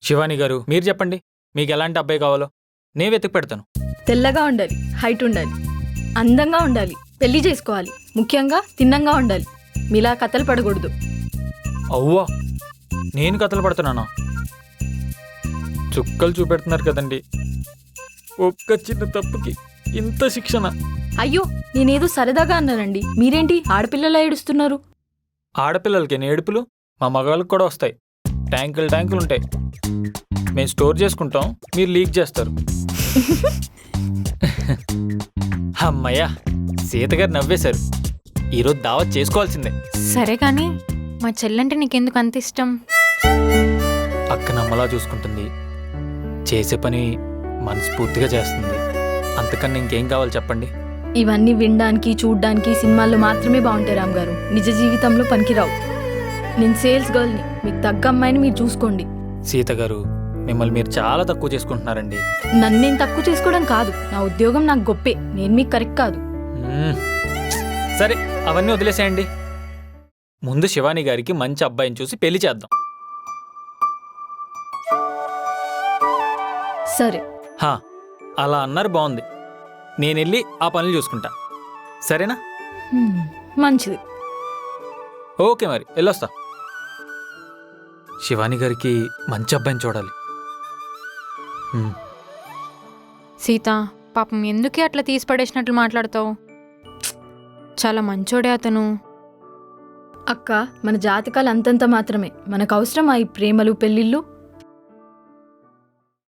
శివాని గారు మీరు చెప్పండి, మీకు ఎలాంటి అబ్బాయి కావాలో నేను వెతికి పెడతాను. తెల్లగా ఉండాలి, హైట్ ఉండాలి, అందంగా ఉండాలి, పెళ్లి చేసుకోవాలి, ముఖ్యంగా తిన్నంగా ఉండాలి. మీలా కథలు పడకూడదు. అవ్వా, నేను కథలు పడుతున్నానా? చుక్కలు చూపెడుతున్నారు కదండి, ఒక్క చిన్న తప్పుకి ఇంత శిక్షణ. అయ్యో, నేనేదో సరదాగా అన్నానండి, మీరేంటి ఆడపిల్లలా ఏడుస్తున్నారు? ఆడపిల్లలకి ఏడుపులు మా మగవాళ్ళకి కూడా వస్తాయి. ట్యాంకులు ఉంటాయి, మేము స్టోర్ చేసుకుంటాం, మీరు లీక్ చేస్తారు. అమ్మయ్యా, సీతగారు నవ్వేశారు. ఈరోజు దావత్ చేసుకోవాల్సిందే. సరే కానీ మా చెల్లంటే నీకెందుకు అంత ఇష్టం? అక్క నమ్మలా చూసుకుంటుంది, చేసే పని మనస్ఫూర్తిగా చేస్తుంది. అంతకన్నా ఇంకేం కావాలి చెప్పండి? ఇవన్నీ వినడానికి చూడ్డానికి సినిమాల్లో మాత్రమే బాగుంటాయి రామ్ గారు, నిజ జీవితంలో పనికిరావు. నేను సేల్స్ గర్ల్ని, మీకు తగ్గ అమ్మాయిని మీరు చూసుకోండి. సీత గారు, మిమ్మల్ని మీరు చాలా తక్కువ చేసుకుంటున్నారండి. నన్ను నేను తక్కువ చేసుకోవడం కాదు, నా ఉద్యోగం నాకు గొప్పే, నేను మీకు కరెక్ట్ కాదు. సరే, అవన్నీ వదిలేసేయండి. ముందు శివాని గారికి మంచి అబ్బాయిని చూసి పెళ్లి చేద్దాం. సరే. హా, అలా అన్నారు, బాగుంది. నేను వెళ్ళి ఆ పనులు చూసుకుంటా, సరేనా? మంచిది. ఓకే, మరి వెళ్ళొస్తా. శివాని గారికి మంచి అబ్బాయిని చూడాలి. సీత, పాపం ఎందుకే అట్లా తీసి పడేసినట్లు మాట్లాడతావు? చాలా మంచోడే అతను. అక్క, మన జాతకాలు అంతంత మాత్రమే, మనకు అవసరమా ఈ ప్రేమలు పెళ్ళిళ్ళు?